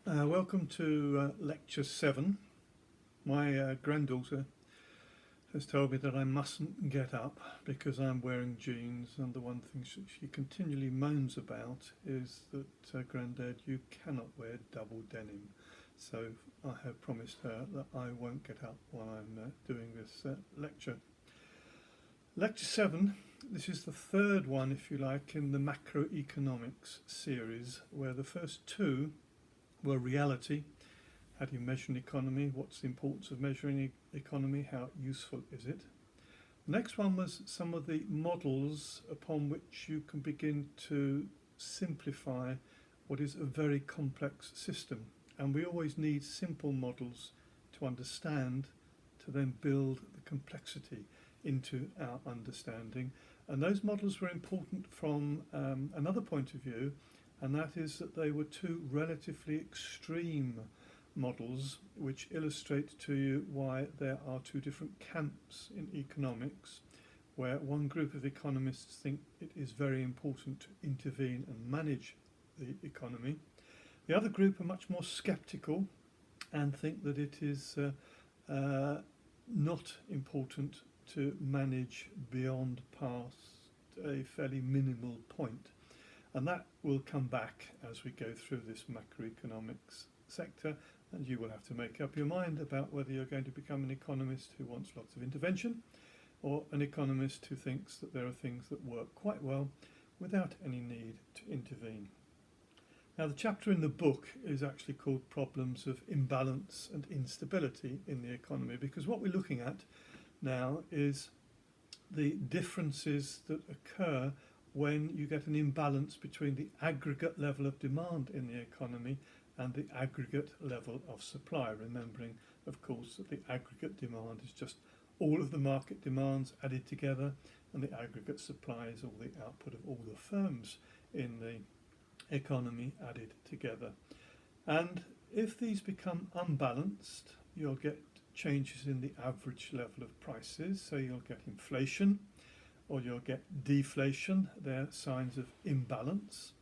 Welcome to lecture 7. My granddaughter has told me that I mustn't get up because I'm wearing jeans, and the one thing she continually moans about is that, Grandad, you cannot wear double denim. So I have promised her that I won't get up while I'm doing this lecture. Lecture 7, this is the third one, if you like, in the macroeconomics series, where the first two were reality. How do you measure an economy? What's the importance of measuring economy? How useful is it? The next one was some of the models upon which you can begin to simplify what is a very complex system. And we always need simple models to understand, to then build the complexity into our understanding. And those models were important from another point of view, and that is that they were two relatively extreme models which illustrate to you why there are two different camps in economics, where one group of economists think it is very important to intervene and manage the economy. The other group are much more sceptical and think that it is not important to manage beyond past a fairly minimal point. And that will come back as we go through this macroeconomics sector, and you will have to make up your mind about whether you're going to become an economist who wants lots of intervention, or an economist who thinks that there are things that work quite well without any need to intervene. Now, the chapter in the book is actually called Problems of Imbalance and Instability in the Economy, because what we're looking at now is the differences that occur when you get an imbalance between the aggregate level of demand in the economy and the aggregate level of supply, remembering, of course, that the aggregate demand is just all of the market demands added together, and the aggregate supply is all the output of all the firms in the economy added together. And if these become unbalanced, you'll get changes in the average level of prices, so you'll get inflation, or you'll get deflation. They're signs of imbalance.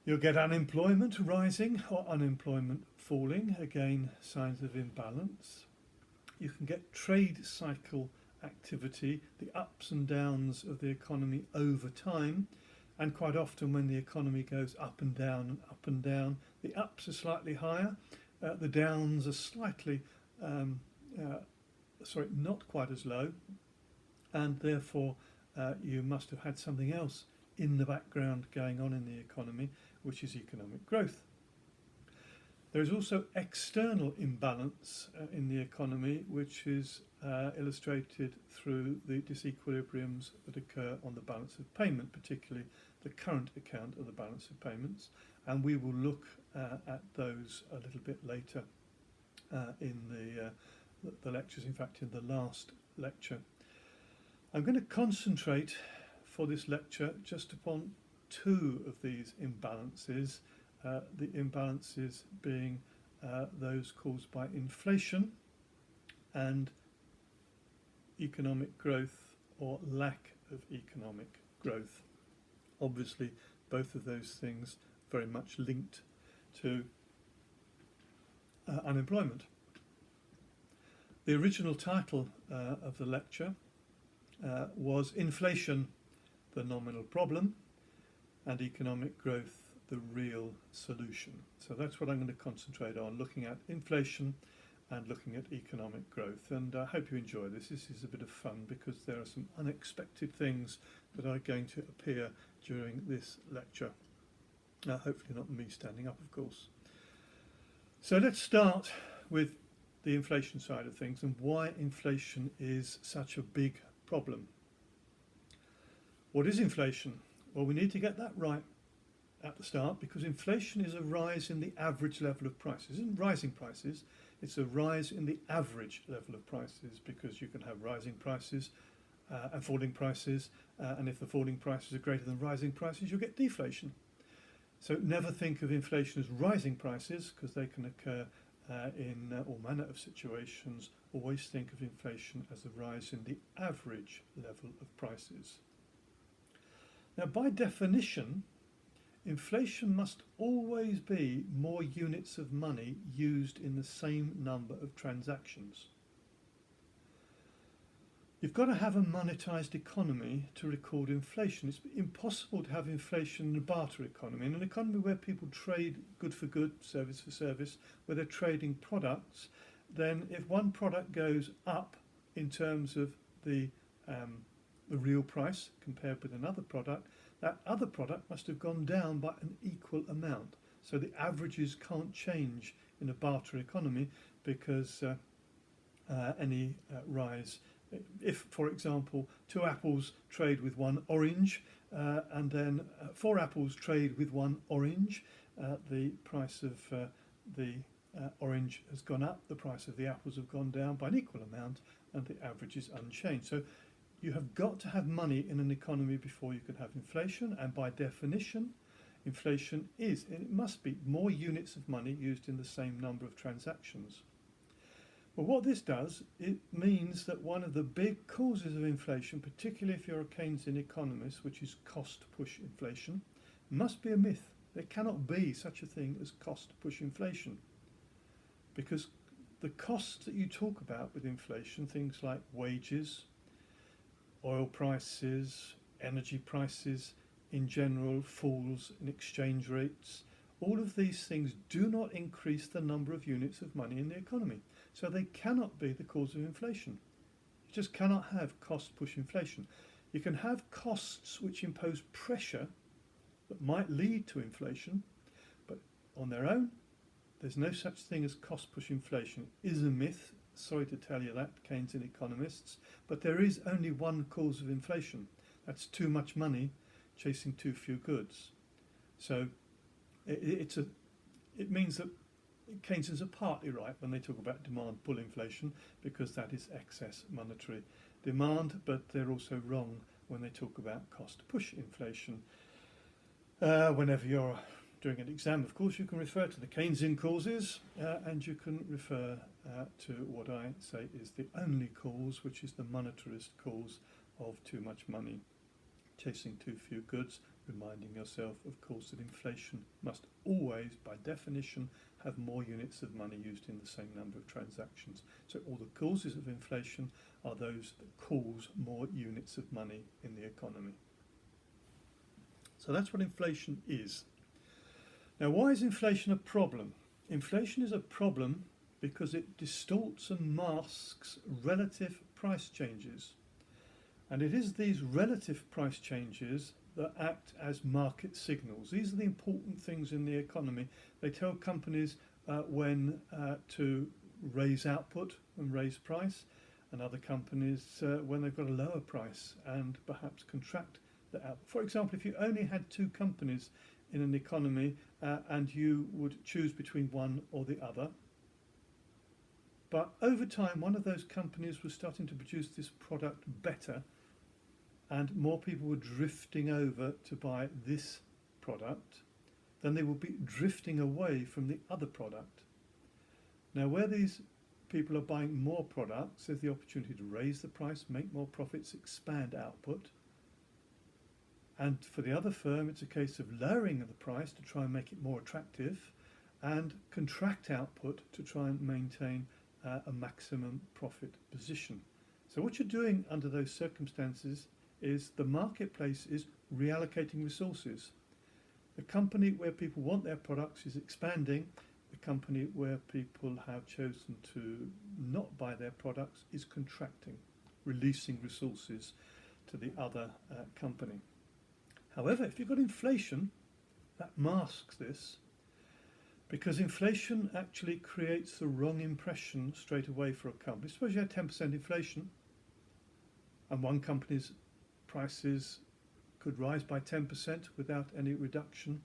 You'll get unemployment rising or unemployment falling, again signs of imbalance. You can get trade cycle activity, the ups and downs of the economy over time, and quite often when the economy goes up and down, the ups are slightly higher, the downs are slightly, not quite as low, and therefore you must have had something else in the background going on in the economy, which is economic growth. There is also external imbalance in the economy, which is illustrated through the disequilibriums that occur on the balance of payment, particularly the current account of the balance of payments, and we will look at those a little bit later in the lectures, in fact in the last lecture. I'm going to concentrate for this lecture just upon two of these imbalances, the imbalances being those caused by inflation and economic growth or lack of economic growth. Obviously, both of those things very much linked to unemployment. The original title of the lecture was Inflation, the Nominal Problem, and Economic Growth, the Real Solution. So that's what I'm going to concentrate on, looking at inflation and looking at economic growth. And I hope you enjoy this. This is a bit of fun because there are some unexpected things that are going to appear during this lecture. Hopefully not me standing up, of course. So let's start with the inflation side of things and why inflation is such a big problem. What is inflation? Well, we need to get that right at the start, because inflation is a rise in the average level of prices. It isn't rising prices, it's a rise in the average level of prices, because you can have rising prices and falling prices, and if the falling prices are greater than rising prices, you'll get deflation. So never think of inflation as rising prices, because they can occur in all manner of situations. Always think of inflation as a rise in the average level of prices. Now, by definition, inflation must always be more units of money used in the same number of transactions. You've got to have a monetized economy to record inflation. It's impossible to have inflation in a barter economy. In an economy where people trade good for good, service for service, where they're trading products, then if one product goes up in terms of the real price compared with another product, that other product must have gone down by an equal amount. So the averages can't change in a barter economy because any rise. If, for example, 2 apples trade with 1 orange and then 4 apples trade with 1 orange, the price of the orange has gone up, the price of the apples have gone down by an equal amount, and the average is unchanged. So you have got to have money in an economy before you can have inflation, and by definition, inflation is, it must be more units of money used in the same number of transactions. Well, what this does, it means that one of the big causes of inflation, particularly if you're a Keynesian economist, which is cost push inflation, must be a myth. There cannot be such a thing as cost push inflation, because the costs that you talk about with inflation, things like wages, oil prices, energy prices in general, falls in exchange rates, all of these things do not increase the number of units of money in the economy. So they cannot be the cause of inflation. You just cannot have cost push inflation. You can have costs which impose pressure that might lead to inflation, but on their own, there's no such thing as cost push inflation. It is a myth, sorry to tell you that, Keynesian economists, but there is only one cause of inflation. That's too much money chasing too few goods. So it means that Keynesians are partly right when they talk about demand pull inflation, because that is excess monetary demand, but they're also wrong when they talk about cost push inflation. Whenever you're doing an exam, of course, you can refer to the Keynesian causes and you can refer to what I say is the only cause, which is the monetarist cause of too much money chasing too few goods, reminding yourself, of course, that inflation must always, by definition, have more units of money used in the same number of transactions. So all the causes of inflation are those that cause more units of money in the economy. So that's what inflation is. Now, why is inflation a problem? Inflation is a problem because it distorts and masks relative price changes. And it is these relative price changes that act as market signals. These are the important things in the economy. They tell companies when to raise output and raise price, and other companies when they've got a lower price and perhaps contract the output. For example, if you only had 2 companies in an economy and you would choose between one or the other, but over time one of those companies was starting to produce this product better, and more people were drifting over to buy this product, then they will be drifting away from the other product. Now, where these people are buying more products, there's the opportunity to raise the price, make more profits, expand output. And for the other firm, it's a case of lowering the price to try and make it more attractive, and contract output to try and maintain a maximum profit position. So what you're doing under those circumstances is the marketplace is reallocating resources. The company where people want their products is expanding. The company where people have chosen to not buy their products is contracting, releasing resources to the other company. However, if you've got inflation, that masks this, because inflation actually creates the wrong impression straight away for a company. Suppose you had 10% inflation and one company's prices could rise by 10% without any reduction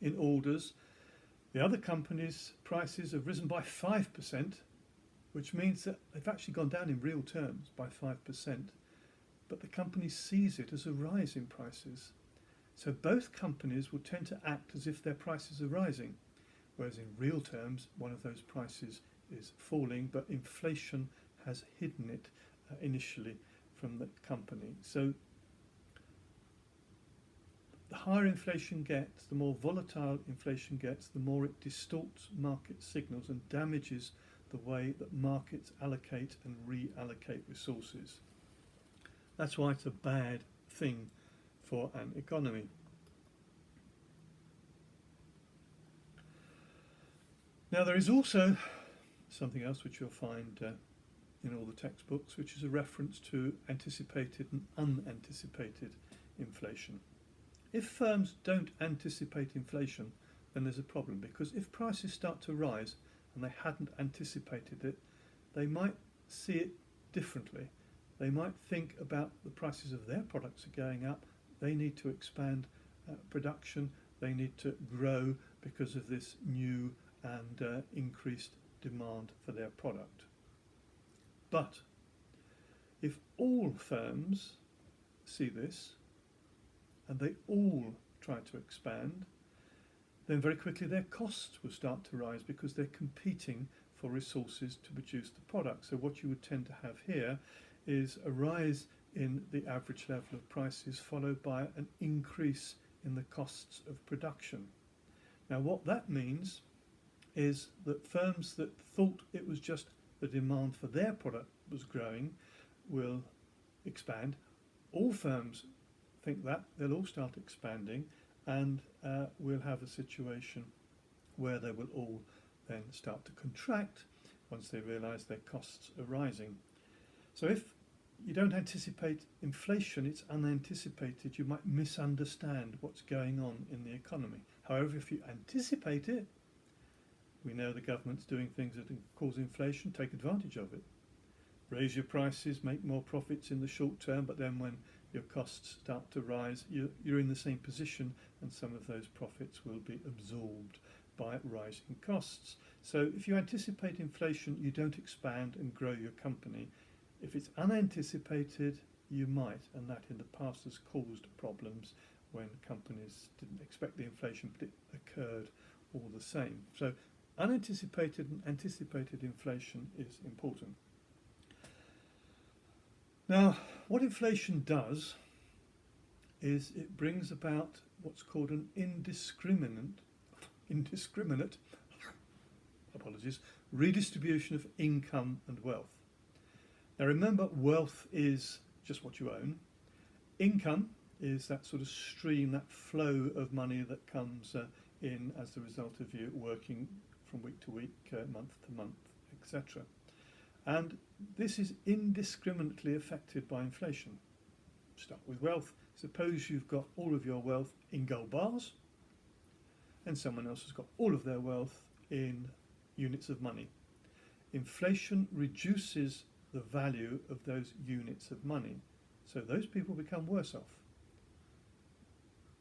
in orders. The other company's prices have risen by 5%, which means that they've actually gone down in real terms by 5%, but the company sees it as a rise in prices. So both companies will tend to act as if their prices are rising, whereas in real terms one of those prices is falling, but inflation has hidden it initially from the company. So the higher inflation gets, the more volatile inflation gets, the more it distorts market signals and damages the way that markets allocate and reallocate resources. That's why it's a bad thing for an economy. Now, there is also something else which you'll find in all the textbooks, which is a reference to anticipated and unanticipated inflation. If firms don't anticipate inflation, then there's a problem, because if prices start to rise and they hadn't anticipated it, they might see it differently. They might think about the prices of their products are going up, they need to expand production, they need to grow because of this new and increased demand for their product. But if all firms see this and they all try to expand, then very quickly their costs will start to rise because they're competing for resources to produce the product. So what you would tend to have here is a rise in the average level of prices followed by an increase in the costs of production. Now what that means is that firms that thought it was just the demand for their product was growing will expand. All firms think that, they'll all start expanding, and we'll have a situation where they will all then start to contract once they realise their costs are rising. So if you don't anticipate inflation, it's unanticipated, you might misunderstand what's going on in the economy. However, if you anticipate it, we know the government's doing things that cause inflation, take advantage of it. Raise your prices, make more profits in the short term, but then when your costs start to rise, you're in the same position, and some of those profits will be absorbed by rising costs. So if you anticipate inflation, you don't expand and grow your company. If it's unanticipated, you might, and that in the past has caused problems when companies didn't expect the inflation, but it occurred all the same. So unanticipated and anticipated inflation is important. Now, what inflation does is it brings about what's called an indiscriminate redistribution of income and wealth. Now remember, wealth is just what you own. Income is that sort of stream, that flow of money that comes in as a result of you working from week to week, month to month, etc. And this is indiscriminately affected by inflation. Start with wealth. Suppose you've got all of your wealth in gold bars and someone else has got all of their wealth in units of money. Inflation reduces the value of those units of money, so those people become worse off.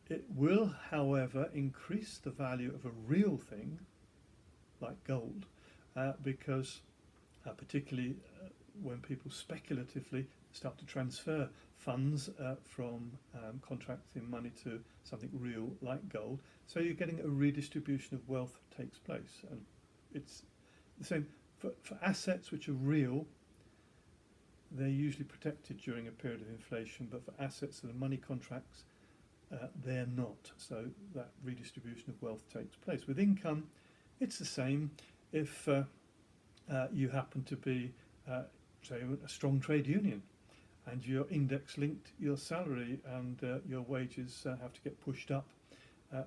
It will, however, increase the value of a real thing like gold, because particularly when people speculatively start to transfer funds from contracting money to something real like gold, so you're getting a redistribution of wealth takes place. And it's the same for assets which are real. They're usually protected during a period of inflation, but for assets that are money contracts, they're not. So that redistribution of wealth takes place. With income, it's the same. If you happen to be, say, a strong trade union, and you're index linked your salary and your wages have to get pushed up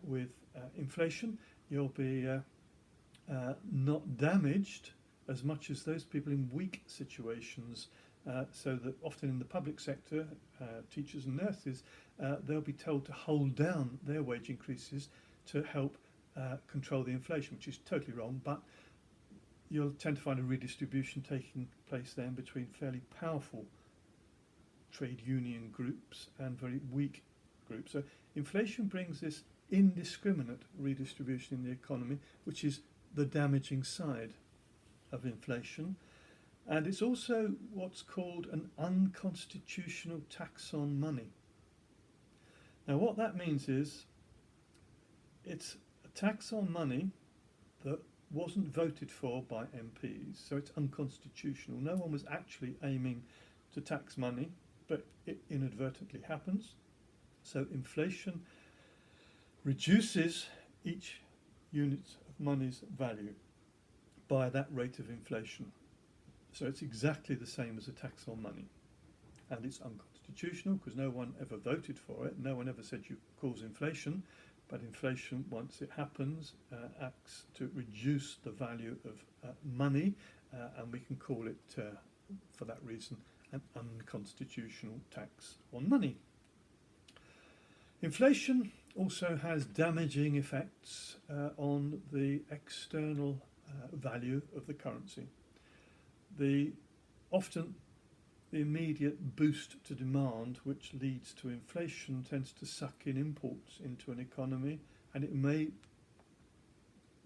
with inflation, you'll be not damaged as much as those people in weak situations. So that often in the public sector, teachers and nurses, they'll be told to hold down their wage increases to help control the inflation, which is totally wrong, but you'll tend to find a redistribution taking place then between fairly powerful trade union groups and very weak groups. So inflation brings this indiscriminate redistribution in the economy, which is the damaging side of inflation. And it's also what's called an unconstitutional tax on money. Now what that means is it's a tax on money that wasn't voted for by MPs, so it's unconstitutional. No one was actually aiming to tax money, but it inadvertently happens. So inflation reduces each unit of money's value by that rate of inflation. So it's exactly the same as a tax on money. And it's unconstitutional because no one ever voted for it. No one ever said you cause inflation. But inflation, once it happens, acts to reduce the value of money. And we can call it, for that reason, an unconstitutional tax on money. Inflation also has damaging effects on the external value of the currency. Often the immediate boost to demand, which leads to inflation, tends to suck in imports into an economy, and it may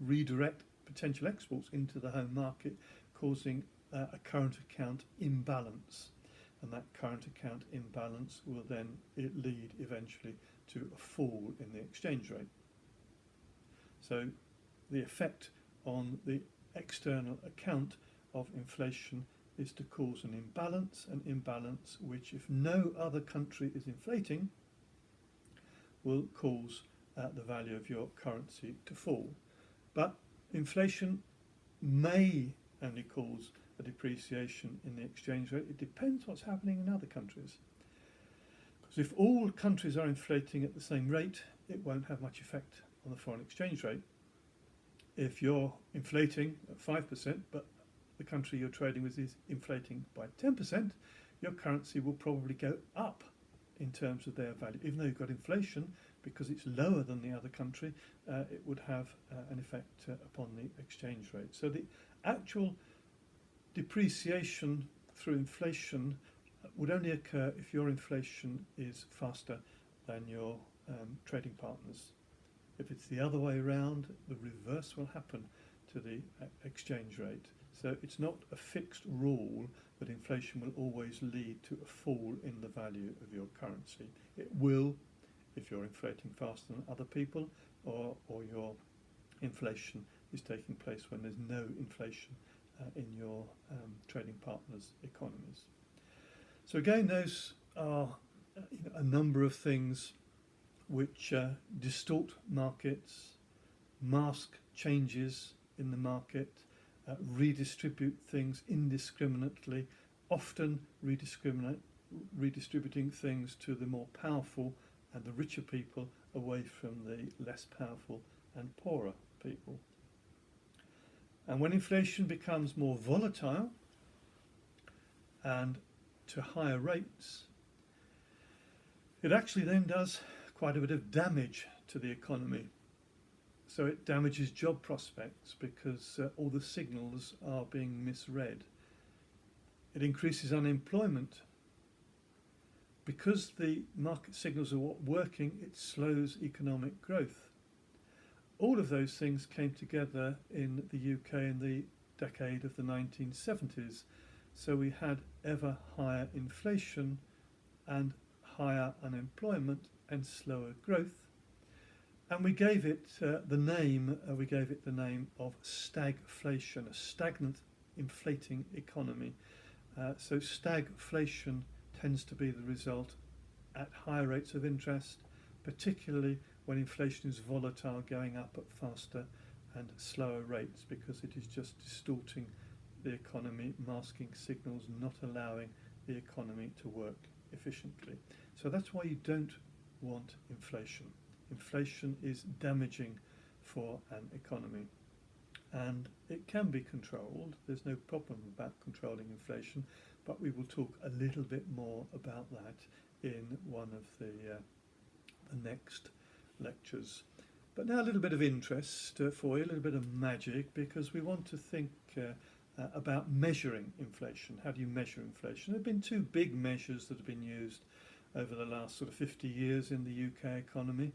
redirect potential exports into the home market, causing a current account imbalance. And that current account imbalance will then lead eventually to a fall in the exchange rate. So the effect on the external account of inflation is to cause an imbalance which, if no other country is inflating, will cause the value of your currency to fall. But inflation may only cause a depreciation in the exchange rate. It depends what's happening in other countries. Because if all countries are inflating at the same rate, it won't have much effect on the foreign exchange rate. If you're inflating at 5%, but the country you're trading with is inflating by 10%, your currency will probably go up in terms of their value. Even though you've got inflation, because it's lower than the other country, it would have an effect upon the exchange rate. So the actual depreciation through inflation would only occur if your inflation is faster than your trading partners. If it's the other way around, the reverse will happen to the exchange rate. So it's not a fixed rule that inflation will always lead to a fall in the value of your currency. It will if you're inflating faster than other people, or your inflation is taking place when there's no inflation in your trading partners' economies. So again, those are a number of things which distort markets, mask changes in the market, redistribute things indiscriminately, often redistributing things to the more powerful and the richer people away from the less powerful and poorer people. And when inflation becomes more volatile and to higher rates, it actually then does quite a bit of damage to the economy. So it damages job prospects because all the signals are being misread. It increases unemployment. Because the market signals are working, it slows economic growth. All of those things came together in the UK in the decade of the 1970s. So we had ever higher inflation and higher unemployment and slower growth. And we gave it the name of stagflation, a stagnant inflating economy. So stagflation tends to be the result at higher rates of interest, particularly when inflation is volatile, going up at faster and slower rates, because it is just distorting the economy, masking signals, not allowing the economy to work efficiently. So that's why you don't want inflation. Inflation is damaging for an economy, and it can be controlled. There's no problem about controlling inflation, but we will talk a little bit more about that in one of the next lectures. But now a little bit of interest for you, a little bit of magic, because we want to think about measuring inflation. How do you measure inflation? There have been two big measures that have been used over the last sort of 50 years in the UK economy.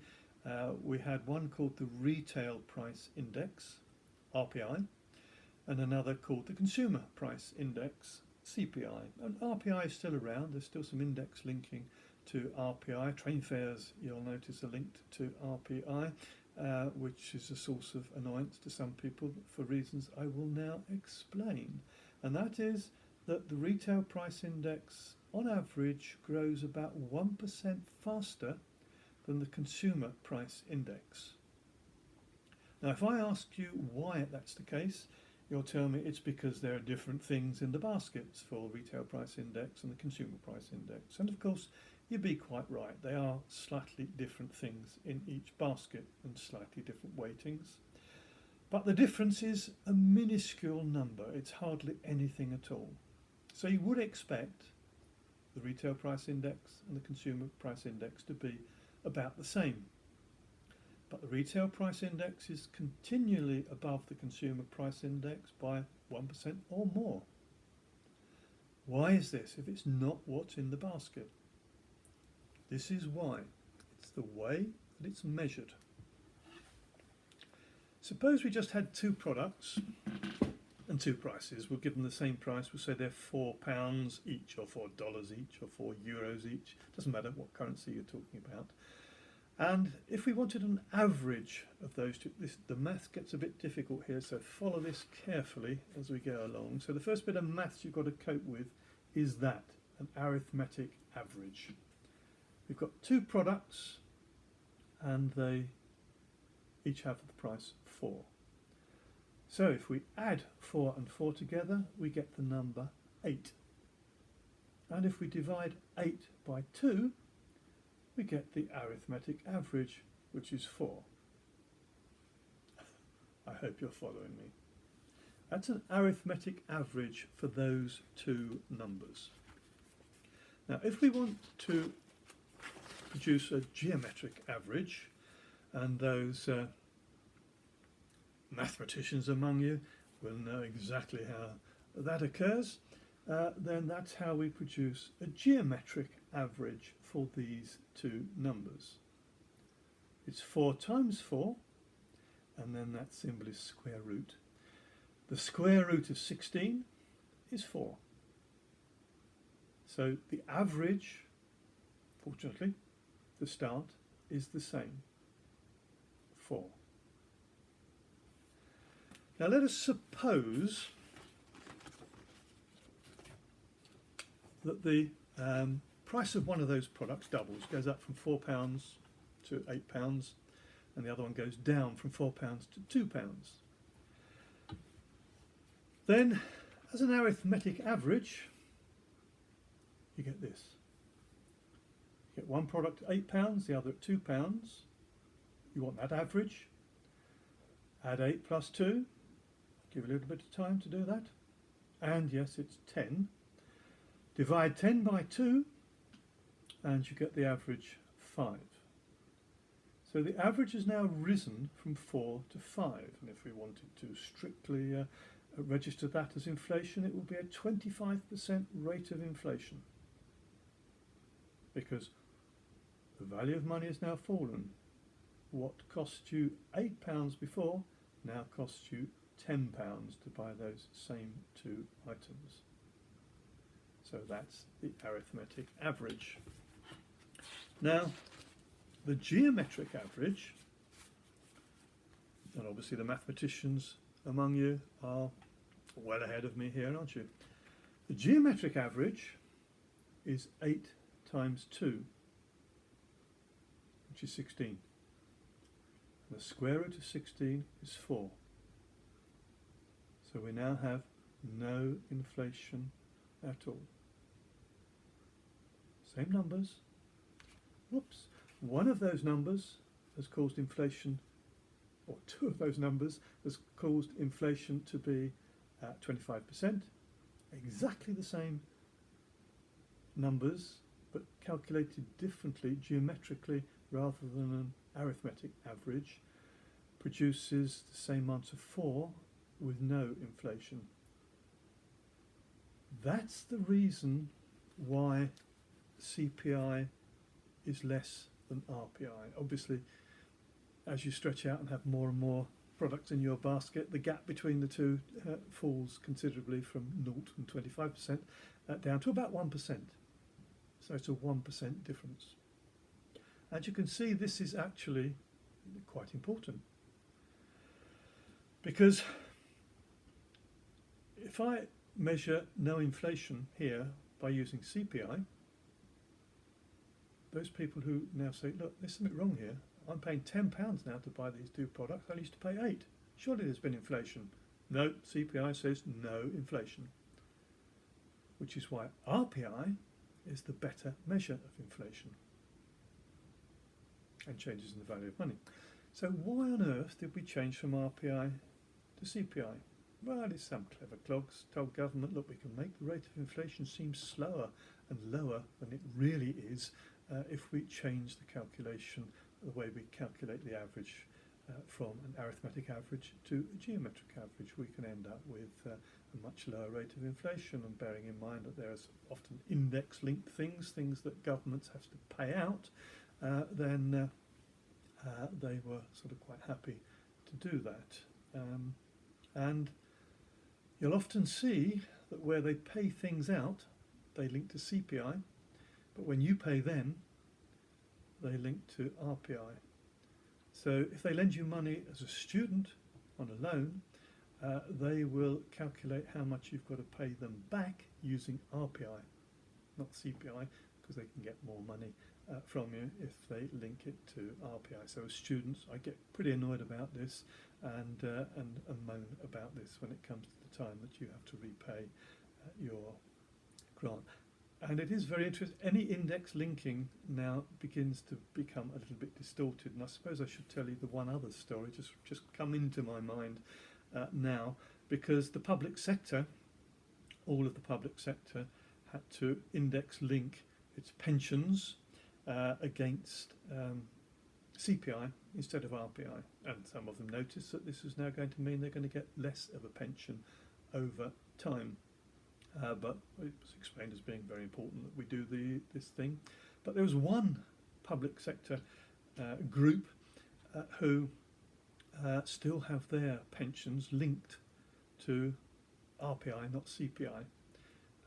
We had one called the Retail Price Index, RPI, and another called the Consumer Price Index, CPI. And RPI is still around. There's still some index linking to RPI. Train fares, you'll notice, are linked to RPI, which is a source of annoyance to some people for reasons I will now explain. And that is that the Retail Price Index on average grows about 1% faster than the consumer price index. Now, if I ask you why that's the case, you'll tell me it's because there are different things in the baskets for retail price index and the consumer price index. And of course, you'd be quite right. They are slightly different things in each basket and slightly different weightings. But the difference is a minuscule number. It's hardly anything at all. So you would expect the retail price index and the consumer price index to be about the same. But the retail price index is continually above the consumer price index by 1% or more. Why is this if it's not what's in the basket? This is why. It's the way that it's measured. Suppose we just had two products and two prices. We'll give them the same price. We'll say they're £4 each, or $4 each, or €4 each. Doesn't matter what currency you're talking about. And if we wanted an average of those two, the math gets a bit difficult here, so follow this carefully as we go along. So the first bit of maths you've got to cope with is that, an arithmetic average. We've got two products and they each have the price 4. So if we add 4 and 4 together, we get the number 8. And if we divide 8 by 2, we get the arithmetic average, which is 4. I hope you're following me. That's an arithmetic average for those two numbers. Now, if we want to produce a geometric average, and those mathematicians among you will know exactly how that occurs, then that's how we produce a geometric average for these two numbers. It's 4 times 4, and then that symbol is square root. The square root of 16 is 4. So the average, fortunately, the start is the same, 4. Now let us suppose that the price of one of those products doubles, goes up from £4 to £8, and the other one goes down from £4 to £2. Then, as an arithmetic average, you get this. You get one product at £8, the other at £2. You want that average. Add 8 plus 2. Give a little bit of time to do that. And yes, it's 10. Divide 10 by 2, and you get the average 5. So the average has now risen from 4 to 5. And if we wanted to strictly register that as inflation, it would be a 25% rate of inflation. Because the value of money has now fallen. What cost you £8 before now costs you £10 to buy those same two items. So that's the arithmetic average. Now, the geometric average, and obviously the mathematicians among you are well ahead of me here, aren't you? The geometric average is 8 times 2, which is 16. The square root of 16 is 4. So we now have no inflation at all. Same numbers. Whoops. One of those numbers has caused inflation, or two of those numbers has caused inflation to be at 25%. Exactly the same numbers, but calculated differently geometrically rather than an arithmetic average, produces the same answer 4 with no inflation. That's the reason why CPI is less than RPI. Obviously, as you stretch out and have more and more products in your basket, the gap between the two falls considerably from 0 and 25% down to about 1%. So it's a 1% difference. And you can see this is actually quite important. Because if I measure no inflation here by using CPI, those people who now say, look, there's something wrong here. I'm paying £10 now to buy these two products. I used to pay 8. Surely there's been inflation. No, CPI says no inflation, which is why RPI is the better measure of inflation and changes in the value of money. So why on earth did we change from RPI to CPI? Well, it's some clever clogs told government, look, we can make the rate of inflation seem slower and lower than it really is if we change the calculation, the way we calculate the average from an arithmetic average to a geometric average. We can end up with a much lower rate of inflation, and bearing in mind that there's often index-linked things that governments have to pay out, then they were sort of quite happy to do that. And you'll often see that where they pay things out, they link to CPI, but when you pay them, they link to RPI. So if they lend you money as a student on a loan, they will calculate how much you've got to pay them back using RPI, not CPI, because they can get more money from you if they link it to RPI. So as students, I get pretty annoyed about this and moan about this when it comes to the time that you have to repay your grant. And it is very interesting. Any index linking now begins to become a little bit distorted. And I suppose I should tell you the one other story just come into my mind now, because the public sector, all of the public sector, had to index link its pensions against CPI instead of RPI. And some of them noticed that this is now going to mean they're going to get less of a pension over time. But it was explained as being very important that we do this thing. But there was one public sector group who still have their pensions linked to RPI, not CPI,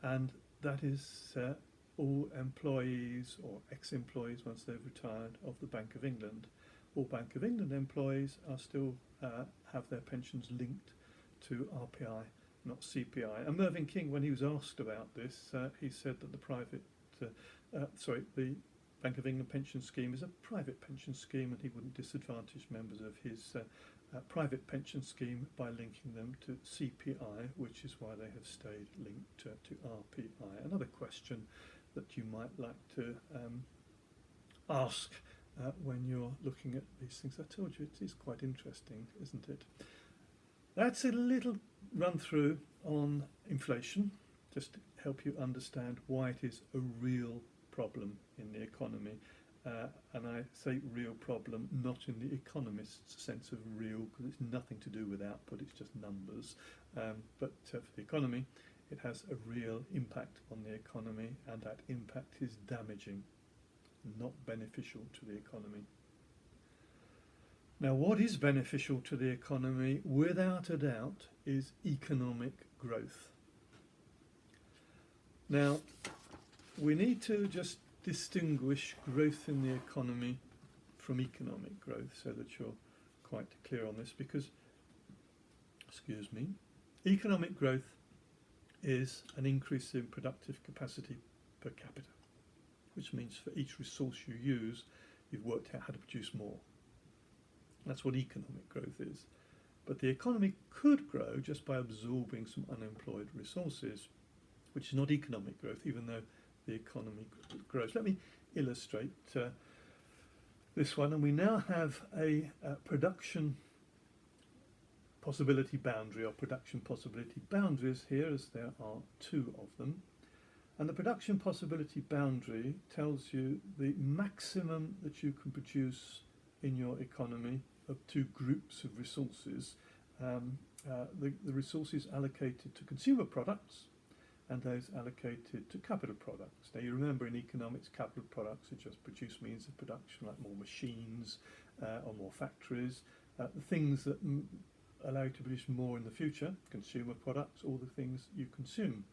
and that is all employees or ex-employees, once they've retired, of the Bank of England. All Bank of England employees are still have their pensions linked to RPI, not CPI. And Mervyn King, when he was asked about this, he said that the Bank of England pension scheme is a private pension scheme, and he wouldn't disadvantage members of his private pension scheme by linking them to CPI, which is why they have stayed linked to RPI. Another question that you might like to ask when you're looking at these things. I told you it is quite interesting, isn't it? That's a little run through on inflation, just to help you understand why it is a real problem in the economy. And I say real problem not in the economist's sense of real, because it's nothing to do with output, it's just numbers. But for the economy, it has a real impact on the economy, and that impact is damaging, not beneficial to the economy. Now, what is beneficial to the economy, without a doubt, is economic growth. Now, we need to just distinguish growth in the economy from economic growth so that you're quite clear on this, because, economic growth is an increase in productive capacity per capita, which means for each resource you use, you've worked out how to produce more. That's what economic growth is. But the economy could grow just by absorbing some unemployed resources, which is not economic growth, even though the economy grows. Let me illustrate this one. And we now have a production possibility boundary, or production possibility boundaries here, as there are two of them. And the production possibility boundary tells you the maximum that you can produce in your economy of two groups of resources. The resources allocated to consumer products and those allocated to capital products. Now, you remember in economics, capital products are just produced means of production, like more machines or more factories, the things that allow you to produce more in the future, consumer products, all the things you consume.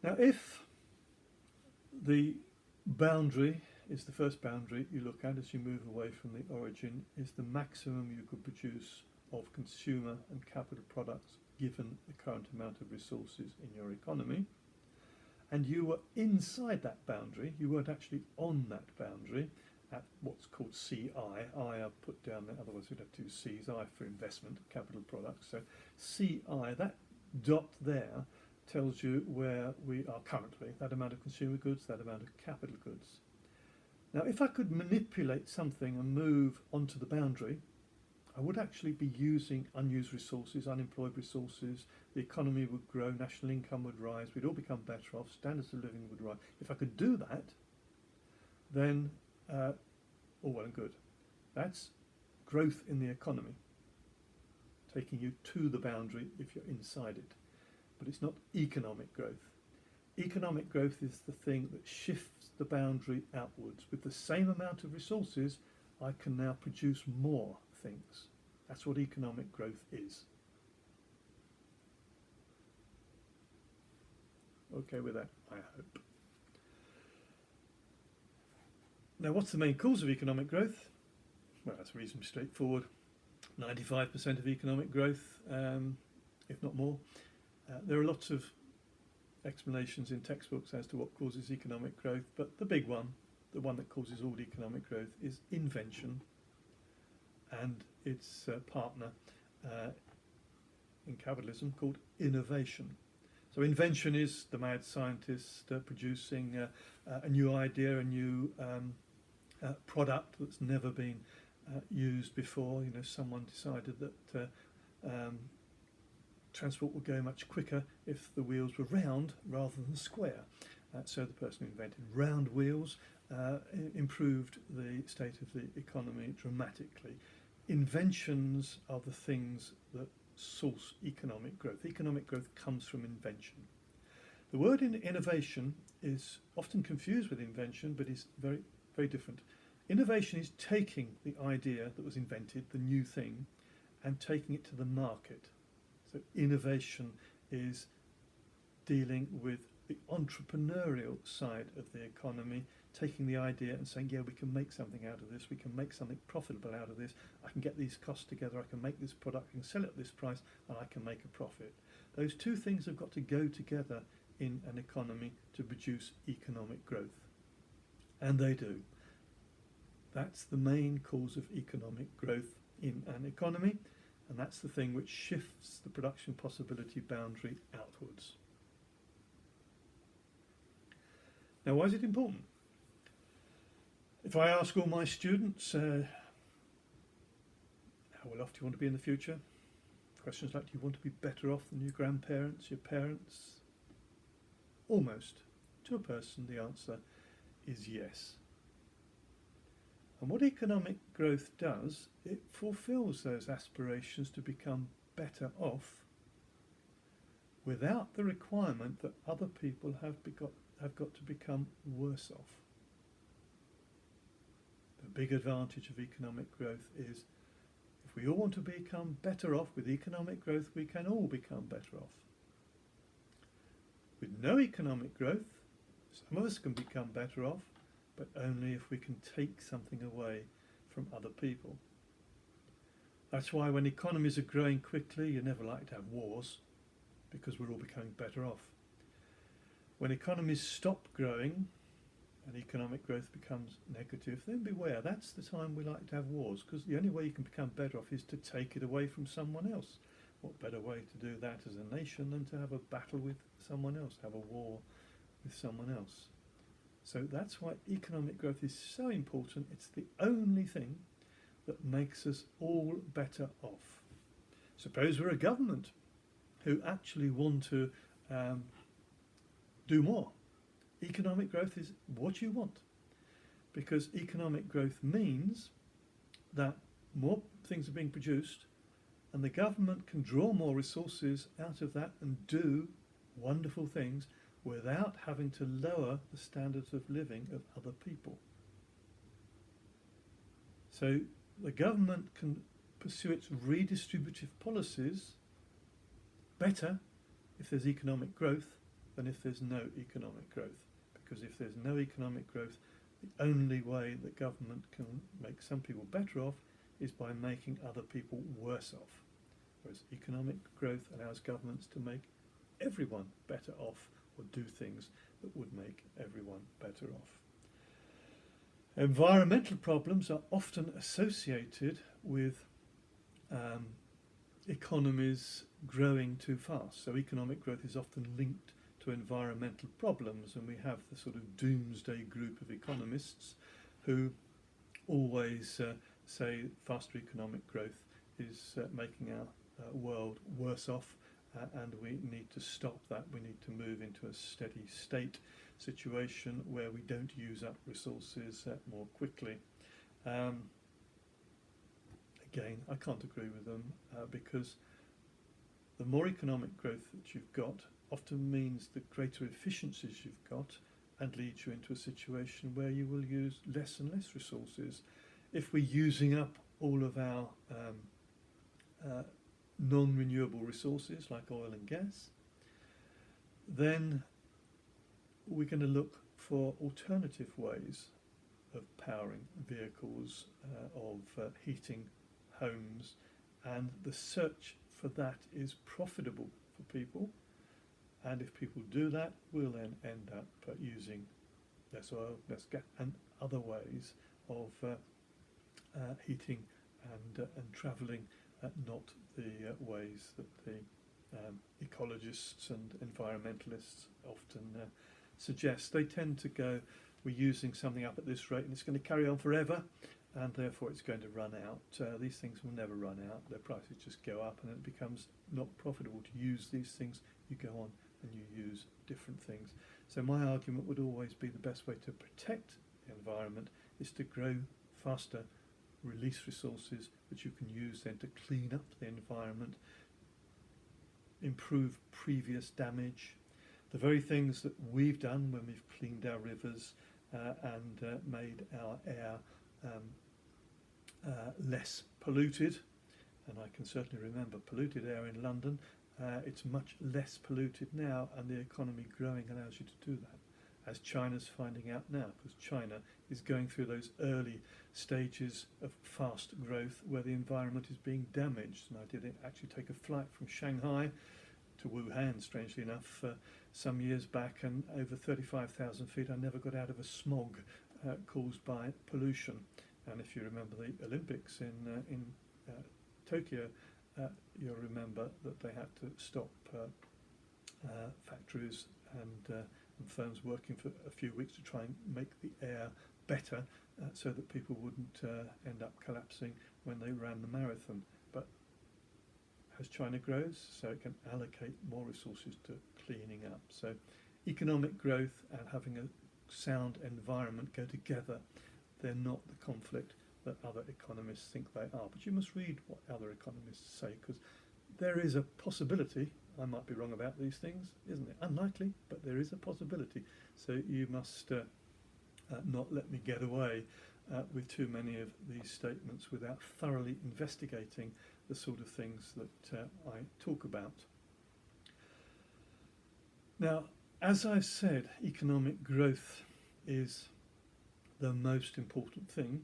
Now, if the boundary is the first boundary you look at as you move away from the origin, is the maximum you could produce of consumer and capital products given the current amount of resources in your economy, and you were inside that boundary, you weren't actually on that boundary at what's called CI. I have put down there, otherwise we'd have two C's, I for investment, capital products. So CI, that dot there tells you where we are currently, that amount of consumer goods, that amount of capital goods. Now, if I could manipulate something and move onto the boundary, I would actually be using unused resources, unemployed resources, the economy would grow, national income would rise, we'd all become better off, standards of living would rise. If I could do that, then all well and good. That's growth in the economy, taking you to the boundary if you're inside it. But it's not economic growth. Economic growth is the thing that shifts the boundary outwards. With the same amount of resources, I can now produce more things. That's what economic growth is. Okay with that, I hope. Now, what's the main cause of economic growth? Well, that's reasonably straightforward. 95% of economic growth, if not more. There are lots of explanations in textbooks as to what causes economic growth, but the big one, the one that causes all economic growth, is invention and its partner in capitalism called innovation. So invention is the mad scientist producing a new idea, a new product that's never been used before. You know, someone decided that transport would go much quicker if the wheels were round rather than square. So the person who invented round wheels improved the state of the economy dramatically. Inventions are the things that source economic growth. Economic growth comes from invention. The word in innovation is often confused with invention, but is very, very different. Innovation is taking the idea that was invented, the new thing, and taking it to the market. So innovation is dealing with the entrepreneurial side of the economy, taking the idea and saying, yeah, we can make something out of this, we can make something profitable out of this, I can get these costs together, I can make this product, I can sell it at this price, and I can make a profit. Those two things have got to go together in an economy to produce economic growth. And they do. That's the main cause of economic growth in an economy, and that's the thing which shifts the production possibility boundary outwards. Now, why is it important? If I ask all my students, how well off do you want to be in the future? Questions like, do you want to be better off than your grandparents, your parents? Almost, to a person, the answer is yes. And what economic growth does, it fulfills those aspirations to become better off without the requirement that other people have got to become worse off. The big advantage of economic growth is if we all want to become better off with economic growth, we can all become better off. With no economic growth, some of us can become better off, but only if we can take something away from other people. That's why when economies are growing quickly, you never like to have wars, because we're all becoming better off. When economies stop growing and economic growth becomes negative, then beware, that's the time we like to have wars, because the only way you can become better off is to take it away from someone else. What better way to do that as a nation than to have a battle with someone else, have a war with someone else? So that's why economic growth is so important. It's the only thing that makes us all better off. Suppose we're a government who actually want to do more. Economic growth is what you want, because economic growth means that more things are being produced and the government can draw more resources out of that and do wonderful things without having to lower the standards of living of other people. So the government can pursue its redistributive policies better if there's economic growth than if there's no economic growth. Because if there's no economic growth, the only way that government can make some people better off is by making other people worse off. Whereas economic growth allows governments to make everyone better off or do things that would make everyone better off. Environmental problems are often associated with economies growing too fast. So economic growth is often linked to environmental problems, and we have the sort of doomsday group of economists who always say faster economic growth is making our world worse off, and we need to stop that. We need to move into a steady state situation where we don't use up resources more quickly. Again, I can't agree with them because the more economic growth that you've got often means the greater efficiencies you've got, and leads you into a situation where you will use less and less resources. If we're using up all of our non-renewable resources like oil and gas, then we're going to look for alternative ways of powering vehicles, of heating homes, and the search for that is profitable for people. And if people do that, we'll then end up using less oil, less gas, and other ways of heating and travelling, not the ways that the ecologists and environmentalists often suggest. They tend to go, we're using something up at this rate and it's going to carry on forever, and therefore it's going to run out. These things will never run out. Their prices just go up, and it becomes not profitable to use these things. You go on and you use different things. So my argument would always be the best way to protect the environment is to grow faster, release resources which you can use then to clean up the environment, improve previous damage. The very things that we've done when we've cleaned our rivers and made our air less polluted, and I can certainly remember polluted air in London. It's much less polluted now, and the economy growing allows you to do that, as China's finding out now, because China is going through those early stages of fast growth where the environment is being damaged. And I did actually take a flight from Shanghai to Wuhan, strangely enough, some years back, and over 35,000 feet I never got out of a smog caused by pollution. And if you remember the Olympics in Tokyo, you'll remember that they had to stop factories and firms working for a few weeks to try and make the air better so that people wouldn't end up collapsing when they ran the marathon. But as China grows, so it can allocate more resources to cleaning up. So economic growth and having a sound environment go together. They're not the conflict that other economists think they are. But you must read what other economists say, because there is a possibility, I might be wrong about these things, isn't it? Unlikely, but there is a possibility. So you must not let me get away with too many of these statements without thoroughly investigating the sort of things that I talk about. Now, as I've said, economic growth is the most important thing,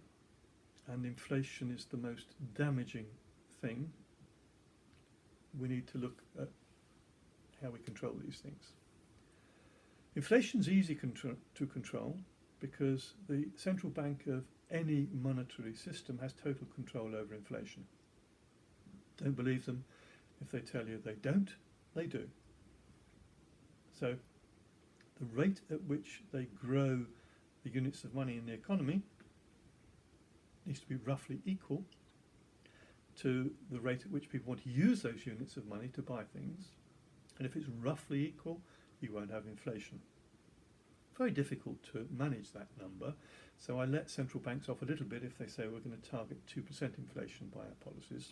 and inflation is the most damaging thing. We need to look at how we control these things. Inflation's easy to control because the central bank of any monetary system has total control over inflation. Don't believe them if they tell you they don't, they do. So the rate at which they grow the units of money in the economy needs to be roughly equal to the rate at which people want to use those units of money to buy things. And if it's roughly equal, you won't have inflation. Very difficult to manage that number, so I let central banks off a little bit if they say we're going to target 2% inflation by our policies.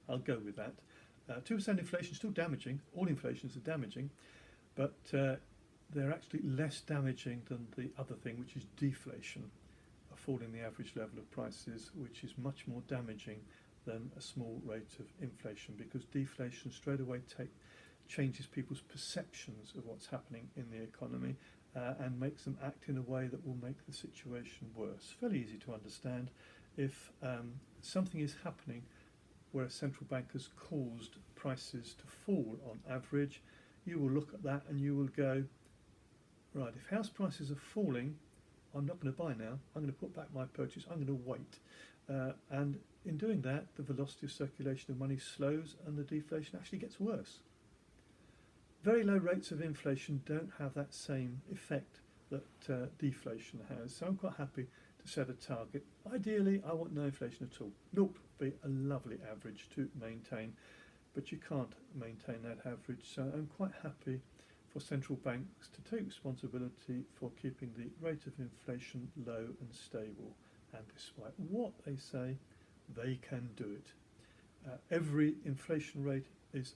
I'll go with that. 2% inflation is still damaging. All inflations are damaging, but they're actually less damaging than the other thing, which is deflation, a fall in the average level of prices, which is much more damaging than a small rate of inflation, because deflation straight away changes people's perceptions of what's happening in the economy and makes them act in a way that will make the situation worse. Fairly easy to understand. If something is happening where a central bank has caused prices to fall on average, you will look at that and you will go, right, if house prices are falling, I'm not going to buy now. I'm going to put back my purchase. I'm going to wait. And in doing that, the velocity of circulation of money slows and the deflation actually gets worse. Very low rates of inflation don't have that same effect that deflation has. So I'm quite happy to set a target. Ideally, I want no inflation at all. 0 would be a lovely average to maintain, but you can't maintain that average. So I'm quite happy for central banks to take responsibility for keeping the rate of inflation low and stable. And despite what they say, they can do it. Every inflation rate is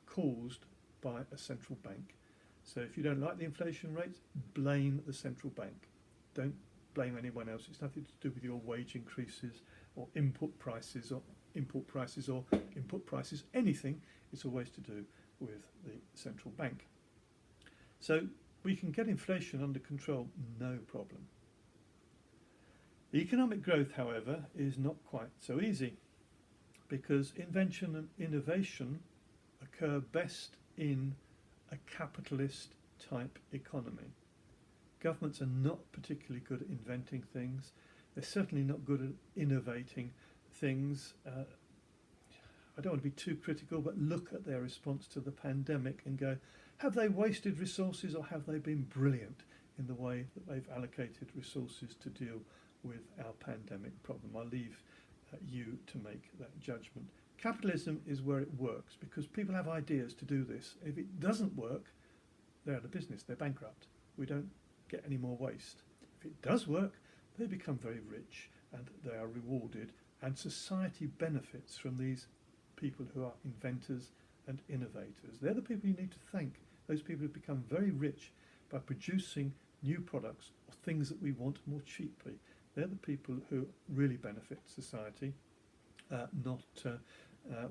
caused by a central bank. So if you don't like the inflation rate, blame the central bank. Don't blame anyone else. It's nothing to do with your wage increases or input prices or input prices, anything. It's always to do with the central bank. So we can get inflation under control, no problem. Economic growth, however, is not quite so easy, because invention and innovation occur best in a capitalist type economy. Governments are not particularly good at inventing things. They're certainly not good at innovating things. I don't want to be too critical, but look at their response to the pandemic and go, have they wasted resources or have they been brilliant in the way that they've allocated resources to deal with our pandemic problem? I'll leave you to make that judgment. Capitalism is where it works because people have ideas to do this. If it doesn't work, they're out of business, they're bankrupt. We don't get any more waste. If it does work, they become very rich and they are rewarded, and society benefits from these people who are inventors and innovators. They're the people you need to thank, those people who become very rich by producing new products or things that we want more cheaply. They're the people who really benefit society, not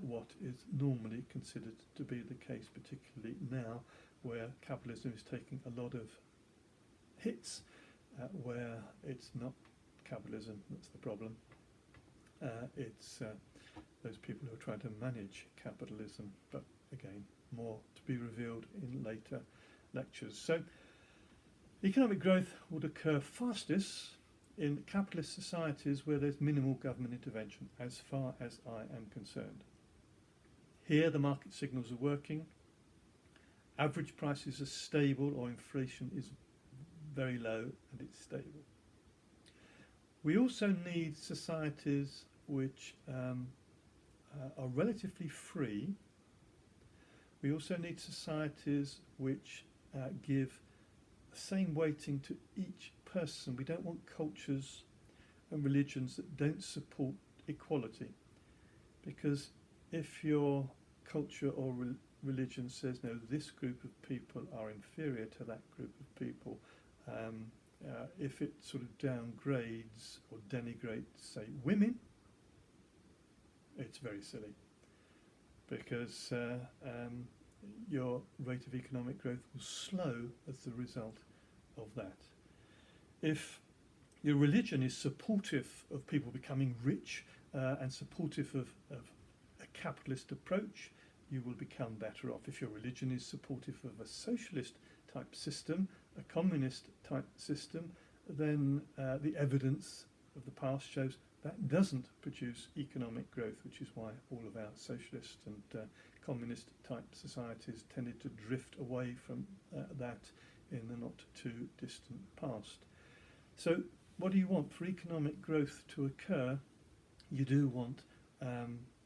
what is normally considered to be the case, particularly now where capitalism is taking a lot of hits, where it's not capitalism that's the problem. It's those people who are trying to manage capitalism, but again, more to be revealed in later lectures. So economic growth would occur fastest in capitalist societies where there's minimal government intervention, as far as I am concerned. Here the market signals are working, average prices are stable, or inflation is very low and it's stable. We also need societies which are relatively free. We also need societies which give the same weighting to each person. We don't want cultures and religions that don't support equality, because if your culture or religion says no, this group of people are inferior to that group of people, if it sort of downgrades or denigrates, say, women, it's very silly, because your rate of economic growth will slow as the result of that. If your religion is supportive of people becoming rich and supportive of a capitalist approach, you will become better off. If your religion is supportive of a socialist type system, a communist type system, then the evidence of the past shows that doesn't produce economic growth, which is why all of our socialist and communist type societies tended to drift away from that in the not too distant past. So what do you want for economic growth to occur? You do want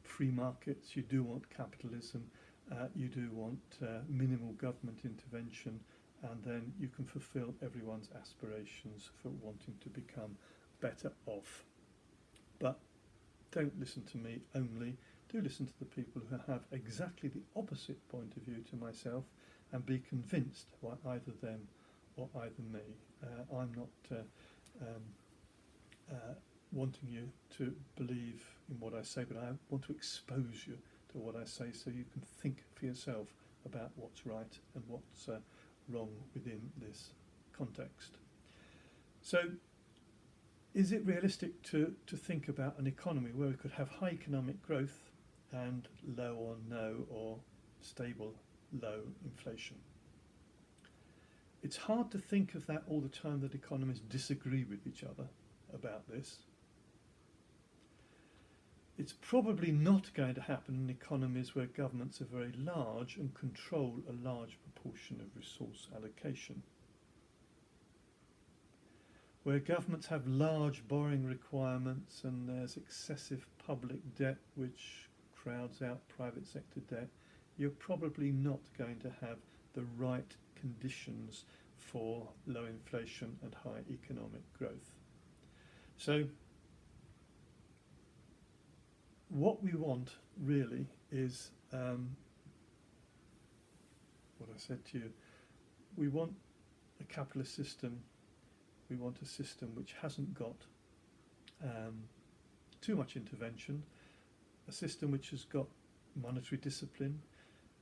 free markets, you do want capitalism, you do want minimal government intervention, and then you can fulfill everyone's aspirations for wanting to become better off. But don't listen to me only, do listen to the people who have exactly the opposite point of view to myself and be convinced by either them or either me. I'm not wanting you to believe in what I say, but I want to expose you to what I say so you can think for yourself about what's right and what's wrong within this context. So, is it realistic to think about an economy where we could have high economic growth and low or no or stable low inflation. It's hard to think of that all the time, that economists disagree with each other about this. It's probably not going to happen in economies where governments are very large and control a large proportion of resource allocation. Where governments have large borrowing requirements and there's excessive public debt which crowds out private sector debt, you're probably not going to have the right conditions for low inflation and high economic growth. So what we want really is what I said to you. We want a capitalist system. We want a system which hasn't got too much intervention, a system which has got monetary discipline,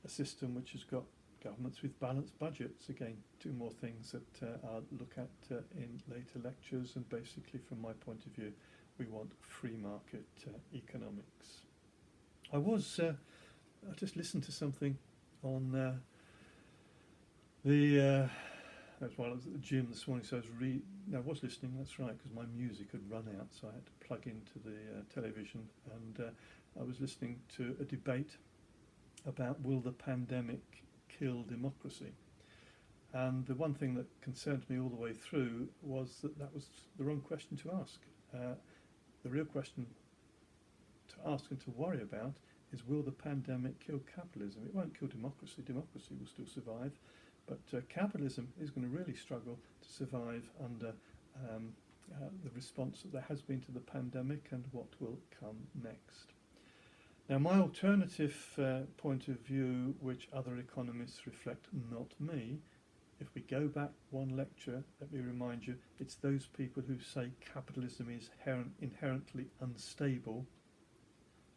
a system which has got governments with balanced budgets. Again, two more things that I'll look at in later lectures, and basically from my point of view we want free market economics. I just listened to something on while I was at the gym this morning, so I was listening, that's right, because my music had run out, so I had to plug into the television, and I was listening to a debate about will the pandemic kill democracy. And the one thing that concerned me all the way through was that was the wrong question to ask. The real question to ask and to worry about is, will the pandemic kill capitalism? It won't kill democracy. Democracy will still survive, but capitalism is going to really struggle to survive under the response that there has been to the pandemic and what will come next. Now, my alternative point of view, which other economists reflect, not me, if we go back one lecture, let me remind you, it's those people who say capitalism is inherently unstable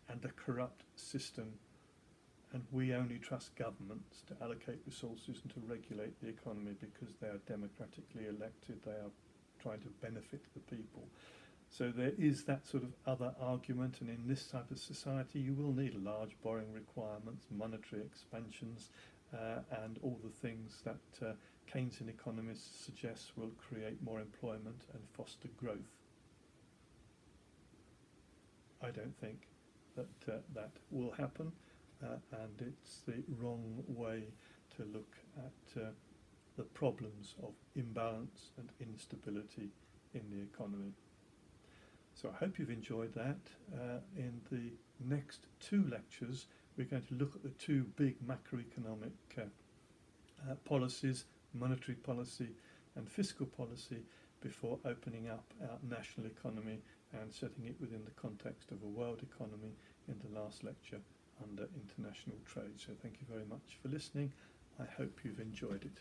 and a corrupt system, and we only trust governments to allocate resources and to regulate the economy because they are democratically elected, they are trying to benefit the people. So there is that sort of other argument, and in this type of society you will need large borrowing requirements, monetary expansions, and all the things that Keynesian economists suggest will create more employment and foster growth. I don't think that that will happen, and it's the wrong way to look at the problems of imbalance and instability in the economy. So I hope you've enjoyed that. In the next two lectures we're going to look at the two big macroeconomic policies, monetary policy and fiscal policy, before opening up our national economy and setting it within the context of a world economy in the last lecture under international trade. So thank you very much for listening. I hope you've enjoyed it.